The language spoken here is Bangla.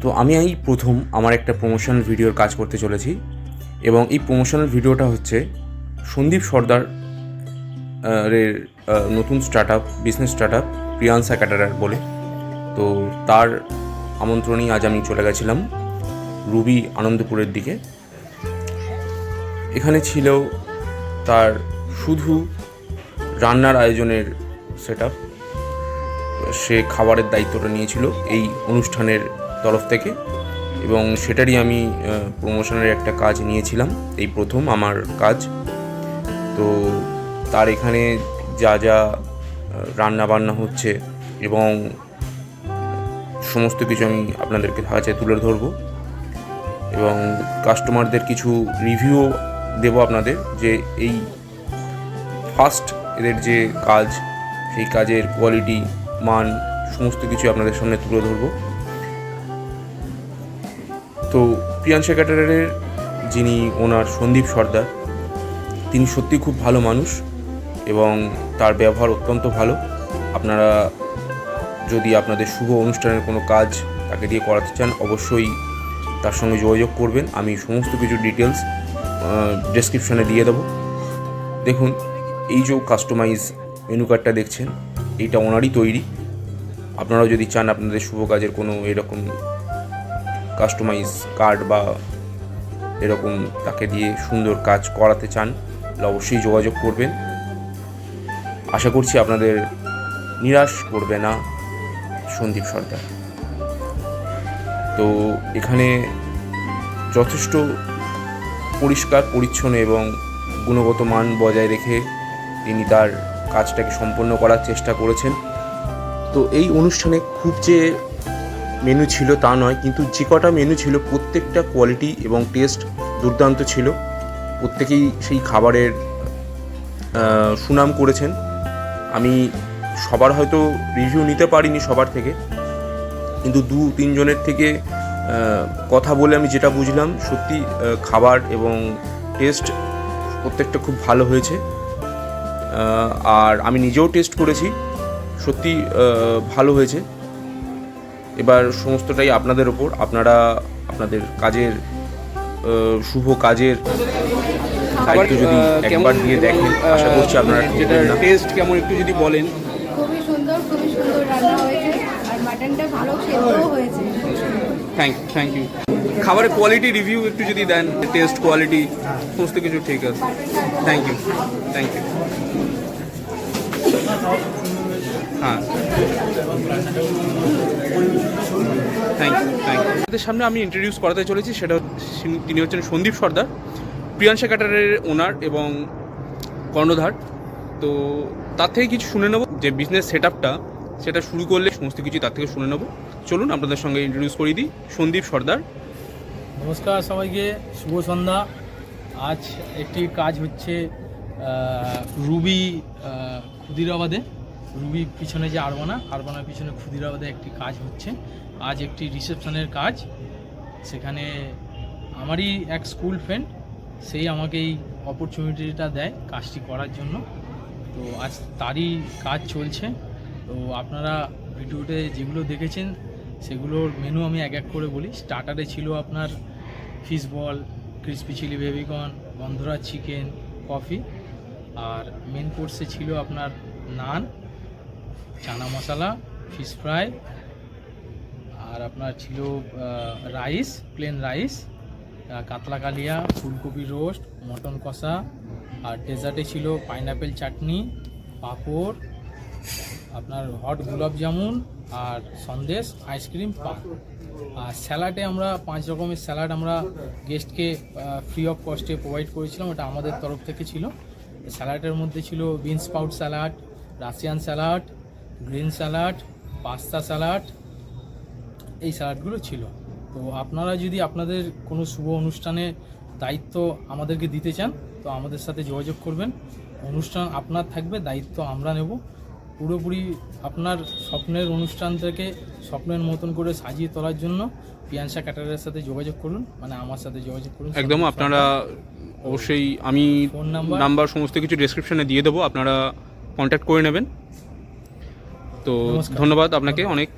তো আমি এই প্রথম আমার একটা প্রমোশনাল ভিডিওর কাজ করতে চলেছি এবং এই প্রমোশনাল ভিডিওটা হচ্ছে সন্দীপ সর্দার এর নতুন বিজনেস স্টার্ট আপ প্রিয়াংশা ক্যাটারার বলে। তো তার আমন্ত্রণেই আজ আমি চলে গেছিলাম রুবি আনন্দপুরের দিকে। এখানে ছিল তার শুধু রান্নার আয়োজনের সেট আপ, সে খাবারের দায়িত্বটা নিয়েছিল এই অনুষ্ঠানের তরফ থেকে এবং সেটারই আমি প্রমোশনের একটা কাজ নিয়েছিলাম, এই প্রথম আমার কাজ। তো তার এখানে যা যা রান্না বান্না হচ্ছে এবং সমস্ত কিছু আমি আপনাদেরকে কাছে তুলে ধরবো এবং কাস্টমারদের কিছু রিভিউ দেব আপনাদের, যে এই ফার্স্ট এদের যে কাজ, সেই কাজের কোয়ালিটি, মান, সমস্ত কিছু আপনাদের সামনে তুলে ধরবো। তো প্রিয়াংশা ক্যাটারারের যিনি ওনার সন্দীপ সর্দার, তিনি সত্যি খুব ভালো মানুষ এবং তার ব্যবহার অত্যন্ত ভালো। আপনারা যদি আপনাদের শুভ অনুষ্ঠানের কোনো কাজ তাকে দিয়ে করাতে চান, অবশ্যই তার সঙ্গে যোগাযোগ করবেন। আমি সমস্ত কিছু ডিটেলস ডেসক্রিপশানে দিয়ে দেবো। দেখুন, এই যে কাস্টমাইজ মেনু কার্ডটা দেখছেন, এইটা ওনারই তৈরি। আপনারাও যদি চান আপনাদের শুভ কাজের কোনো এরকম কাস্টমাইজ কার্ড বা এরকম তাকে দিয়ে সুন্দর কাজ করাতে চান, তাহলে অবশ্যই যোগাযোগ করবেন। আশা করছি আপনাদের নিরাশ করবে না সন্দীপ সর্দার। তো এখানে যথেষ্ট পরিষ্কার পরিচ্ছন্ন এবং গুণগত মান বজায় রেখে তিনি তার কাজটাকে সম্পন্ন করার চেষ্টা করেছেন। তো এই অনুষ্ঠানে খুব যে মেনু ছিল তা নয়, কিন্তু যে কটা মেনু ছিল প্রত্যেকটা কোয়ালিটি এবং টেস্ট দুর্দান্ত ছিল। প্রত্যেকেই সেই খাবারের সুনাম করেছেন। আমি সবার হয়তো রিভিউ নিতে পারিনি সবার থেকে, কিন্তু 2-3 জনের থেকে কথা বলে আমি যেটা বুঝলাম, সত্যি খাবার এবং টেস্ট প্রত্যেকটা খুব ভালো হয়েছে। আর আমি নিজেও টেস্ট করেছি, সত্যি ভালো হয়েছে। এবার সমস্তটাই আপনাদের ওপর, আপনারা আপনাদের কাজের শুভ কাজের দায়িত্ব যদি একবার দিয়ে দেখেন, আশা করছি আপনারা টেস্ট কেমন একটু যদি বলেন। খুবই সুন্দর রান্না হয়েছে আর মাটনটা ভালো সেদ্ধও হয়েছে। Thank you. খাবারের কোয়ালিটি রিভিউ একটু যদি দেন, টেস্ট কোয়ালিটি সমস্ত কিছু ঠিক আছে। Thank you. হ্যাঁ, থ্যাংক ইউ। আপনাদের সামনে আমি ইন্ট্রোডিউস করাতে চলেছি, সেটা তিনি হচ্ছেন সন্দীপ সর্দার, প্রিয়াংশা ক্যাটারের ওনার এবং কর্ণধার। তো তার থেকে কিছু শুনে নেব, যে বিজনেস সেট আপটা সেটা শুরু করলে সমস্ত কিছু তার থেকে শুনে নেব। চলুন আপনাদের সঙ্গে ইন্ট্রোডিউস করিয়ে দিই সন্দীপ সর্দার। নমস্কার সবাইকে, শুভ সন্ধ্যা। আজ একটি কাজ হচ্ছে রুবি ক্ষুদিরাবাদে, রুবি পিছনে যে আরবানার পিছনে ক্ষুদিরাবাদে একটি কাজ হচ্ছে। আজ একটি রিসেপশনের কাজ, সেখানে আমারই এক স্কুল ফ্রেন্ড, সেই আমাকে এই অপরচুনিটিটা দেয় কাজটি করার জন্য। তো আজ তারই কাজ চলছে। তো আপনারা ভিডিওতে যেগুলো দেখেছেন সেগুলোর মেনু আমি এক এক করে বলি। স্টার্টারে ছিল আপনার fish ball, crispy chilli baby corn, গন্ধরাজ চিকেন, কফি। আর মেন কোর্সে ছিল আপনার নান, চানা মশলা, ফিশ ফ্রাই, আর আপনার ছিল রাইস, প্লেন রাইস, কাতলা কালিয়া, ফুলকপি রোস্ট, মটন কষা। আর ডেজার্টে ছিল পাইনাপেল চাটনি, পাঁপড়, আপনার হট গোলাপ জামুন আর সন্দেশ, আইসক্রিম, পাক। আর স্যালাডে আমরা 5 রকমের স্যালাড আমরা গেস্টকে ফ্রি অফ কস্টে প্রোভাইড করেছিলাম, এটা আমাদের তরফ থেকে ছিল। স্যালাডের মধ্যে ছিল bean sprout salad, Russian salad, green salad, pasta salad, এই স্যালাডগুলো ছিল। তো আপনারা যদি আপনাদের কোনো শুভ অনুষ্ঠানে দায়িত্ব আমাদেরকে দিতে চান, তো আমাদের সাথে যোগাযোগ করবেন। অনুষ্ঠান আপনার থাকবে, দায়িত্ব আমরা নেব। পুরোপুরি আপনার স্বপ্নের অনুষ্ঠানটাকে স্বপ্নের মতন করে সাজিয়ে তোলার জন্য প্রিয়াংশা ক্যাটারারের সাথে যোগাযোগ করুন, মানে আমার সাথে যোগাযোগ করুন। একদম, আপনারা অবশ্যই, আমি ফোন নাম্বার সমস্ত কিছু ডেসক্রিপশনে দিয়ে দেবো, আপনারা কন্ট্যাক্ট করে নেবেন। তো ধন্যবাদ আপনাকে অনেক।